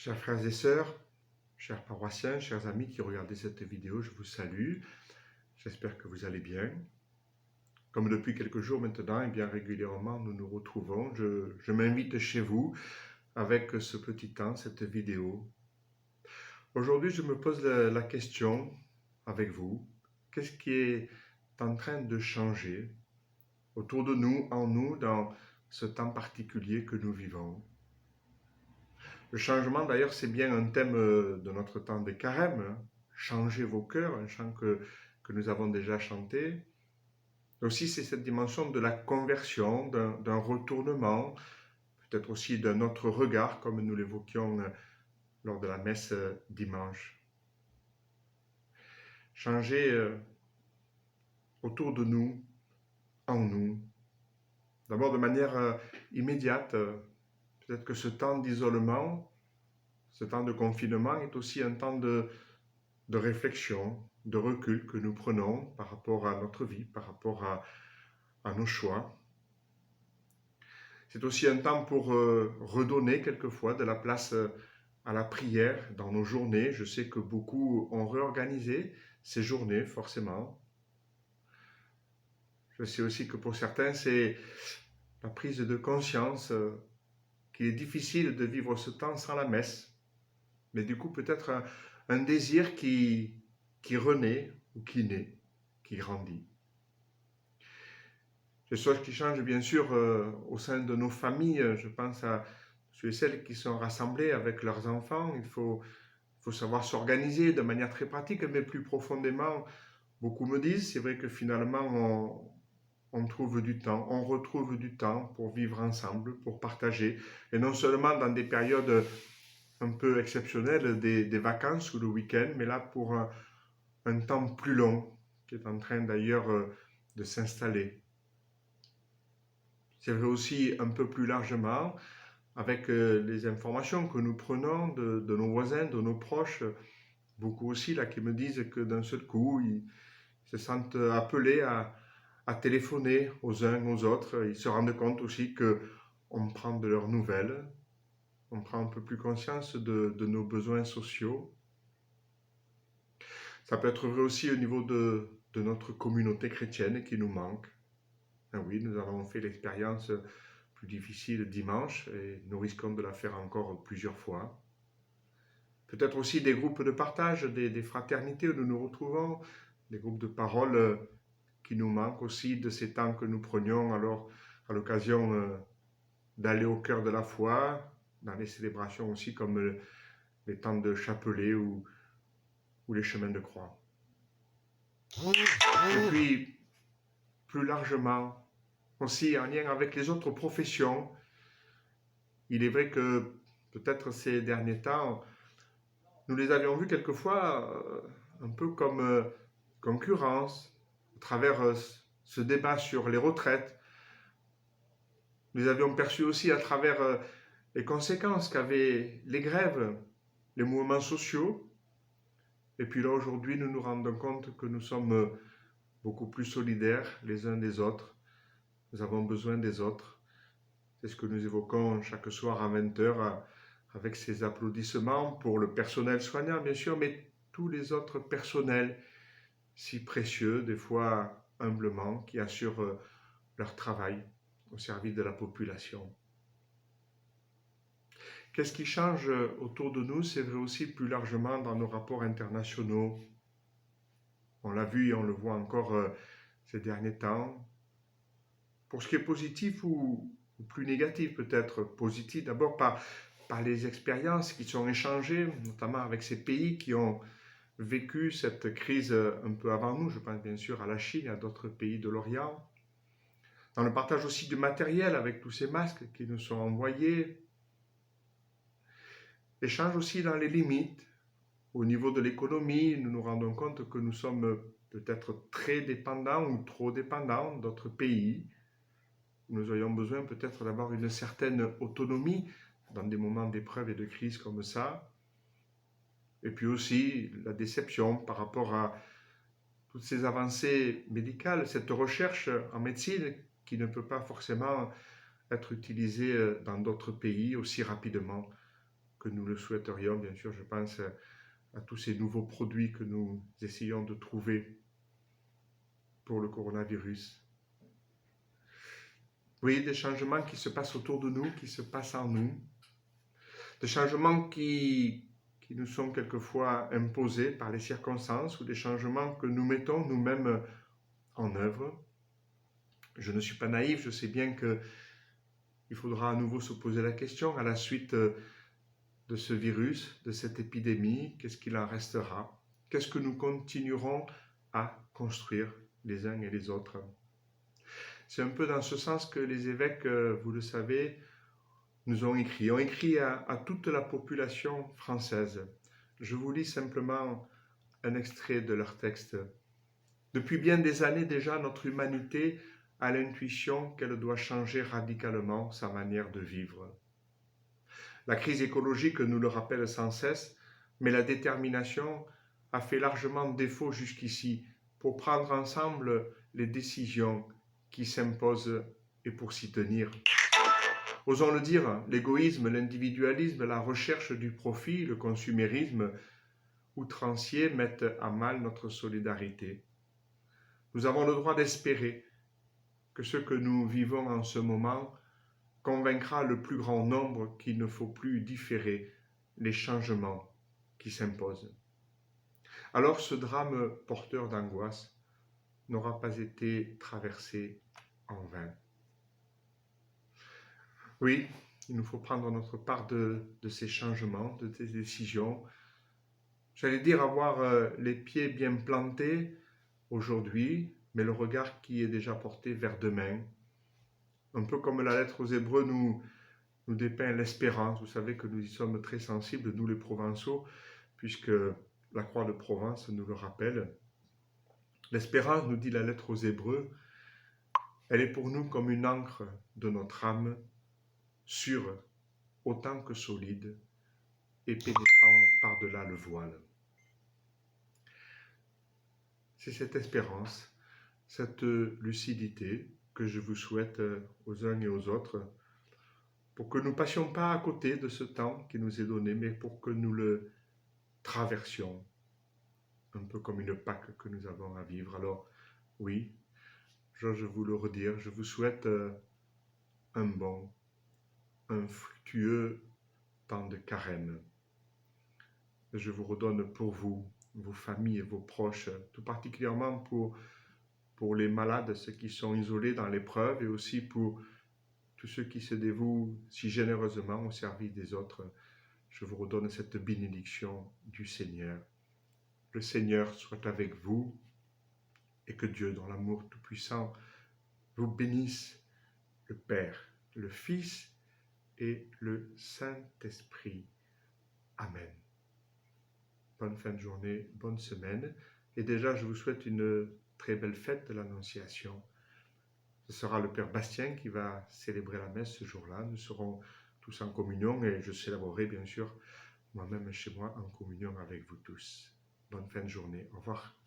Chers frères et sœurs, chers paroissiens, chers amis qui regardez cette vidéo, je vous salue. J'espère que vous allez bien. Comme depuis quelques jours maintenant, et bien régulièrement, nous nous retrouvons. Je m'invite chez vous avec ce petit temps, cette vidéo. Aujourd'hui, je me pose la question avec vous. Qu'est-ce qui est en train de changer autour de nous, en nous, dans ce temps particulier que nous vivons? Le changement, d'ailleurs, c'est bien un thème de notre temps des carêmes. Hein. Changez vos cœurs, un chant que nous avons déjà chanté. Aussi, c'est cette dimension de la conversion, d'un retournement, peut-être aussi d'un autre regard, comme nous l'évoquions lors de la messe dimanche. Changer autour de nous, en nous. D'abord de manière immédiate. Peut-être que ce temps d'isolement, ce temps de confinement est aussi un temps de réflexion, de recul que nous prenons par rapport à notre vie, par rapport à nos choix. C'est aussi un temps pour redonner quelquefois de la place à la prière dans nos journées. Je sais que beaucoup ont réorganisé ces journées, forcément. Je sais aussi que pour certains, c'est la prise de conscience qu'il est difficile de vivre ce temps sans la messe. Mais du coup, peut-être un désir qui renaît ou qui naît, qui grandit. Les choses qui changent bien sûr au sein de nos familles. Je pense à ceux et celles qui sont rassemblés avec leurs enfants. Il faut savoir s'organiser de manière très pratique, mais plus profondément, beaucoup me disent, c'est vrai que finalement on trouve du temps, on retrouve du temps pour vivre ensemble, pour partager, et non seulement dans des périodes un peu exceptionnelles, des vacances ou le week-end, mais là pour un temps plus long, qui est en train d'ailleurs de s'installer. C'est vrai aussi un peu plus largement avec les informations que nous prenons de nos voisins, de nos proches, beaucoup aussi là qui me disent que d'un seul coup, ils se sentent appelés à téléphoner aux uns aux autres. Ils se rendent compte aussi qu'on prend de leurs nouvelles, on prend un peu plus conscience de nos besoins sociaux. Ça peut être vrai aussi au niveau de notre communauté chrétienne qui nous manque. Ah oui, nous avons fait l'expérience plus difficile dimanche et nous risquons de la faire encore plusieurs fois. Peut-être aussi des groupes de partage, des fraternités où nous nous retrouvons, des groupes de parole qui nous manquent aussi de ces temps que nous prenions alors à l'occasion d'aller au cœur de la foi, dans les célébrations aussi comme les temps de chapelet ou les chemins de croix. Et puis, plus largement, aussi en lien avec les autres professions, il est vrai que peut-être ces derniers temps, nous les avions vus quelquefois un peu comme concurrence, à travers ce débat sur les retraites. Nous avions perçu aussi à travers les conséquences qu'avaient les grèves, les mouvements sociaux. Et puis là, aujourd'hui, nous nous rendons compte que nous sommes beaucoup plus solidaires les uns des autres. Nous avons besoin des autres. C'est ce que nous évoquons chaque soir à 20h avec ces applaudissements pour le personnel soignant, bien sûr, mais tous les autres personnels si précieux, des fois humblement, qui assurent leur travail au service de la population. Qu'est-ce qui change autour de nous? C'est vrai aussi plus largement dans nos rapports internationaux. On l'a vu et on le voit encore ces derniers temps. Pour ce qui est positif ou plus négatif peut-être, positif d'abord par les expériences qui sont échangées, notamment avec ces pays qui ont vécu cette crise un peu avant nous. Je pense bien sûr à la Chine et à d'autres pays de l'Orient. Dans le partage aussi du matériel avec tous ces masques qui nous sont envoyés. Échange aussi dans les limites. Au niveau de l'économie, nous nous rendons compte que nous sommes peut-être très dépendants ou trop dépendants d'autres pays. Nous aurions besoin peut-être d'avoir une certaine autonomie dans des moments d'épreuve et de crise comme ça. Et puis aussi la déception par rapport à toutes ces avancées médicales, cette recherche en médecine qui ne peut pas forcément être utilisée dans d'autres pays aussi rapidement que nous le souhaiterions. Bien sûr, je pense à tous ces nouveaux produits que nous essayons de trouver pour le coronavirus. Oui, des changements qui se passent autour de nous, qui se passent en nous. Des changements qui nous sont quelquefois imposés par les circonstances ou des changements que nous mettons nous-mêmes en œuvre. Je ne suis pas naïf, je sais bien qu'il faudra à nouveau se poser la question à la suite de ce virus, de cette épidémie, qu'est-ce qu'il en restera? Qu'est-ce que nous continuerons à construire les uns et les autres? C'est un peu dans ce sens que les évêques, vous le savez, nous ont écrit à toute la population française. Je vous lis simplement un extrait de leur texte. Depuis bien des années déjà, notre humanité a l'intuition qu'elle doit changer radicalement sa manière de vivre. La crise écologique nous le rappelle sans cesse, mais la détermination a fait largement défaut jusqu'ici pour prendre ensemble les décisions qui s'imposent et pour s'y tenir. Osons le dire, l'égoïsme, l'individualisme, la recherche du profit, le consumérisme outrancier mettent à mal notre solidarité. Nous avons le droit d'espérer que ce que nous vivons en ce moment convaincra le plus grand nombre qu'il ne faut plus différer les changements qui s'imposent. Alors ce drame porteur d'angoisse n'aura pas été traversé en vain. Oui, il nous faut prendre notre part de ces changements, de ces décisions. J'allais dire avoir les pieds bien plantés aujourd'hui, mais le regard qui est déjà porté vers demain. Un peu comme la lettre aux Hébreux nous dépeint l'espérance. Vous savez que nous y sommes très sensibles, nous les Provençaux, puisque la croix de Provence nous le rappelle. L'espérance, nous dit la lettre aux Hébreux, elle est pour nous comme une ancre de notre âme, sûre autant que solide, et pénétrant par-delà le voile. C'est cette espérance, cette lucidité que je vous souhaite aux uns et aux autres, pour que nous ne passions pas à côté de ce temps qui nous est donné, mais pour que nous le traversions, un peu comme une Pâque que nous avons à vivre. Alors, oui, j'ose vous le redire, je vous souhaite un bon, un fructueux temps de carême. Je vous redonne pour vous, vos familles et vos proches, tout particulièrement pour les malades, ceux qui sont isolés dans l'épreuve, et aussi pour tous ceux qui se dévouent si généreusement au service des autres. Je vous redonne cette bénédiction du Seigneur. Le Seigneur soit avec vous et que Dieu, dans l'amour tout-puissant, vous bénisse, le Père, le Fils et le Saint-Esprit. Amen. Bonne fin de journée, bonne semaine. Et déjà, je vous souhaite une très belle fête de l'Annonciation. Ce sera le Père Bastien qui va célébrer la messe ce jour-là. Nous serons tous en communion et je célébrerai bien sûr moi-même chez moi en communion avec vous tous. Bonne fin de journée. Au revoir.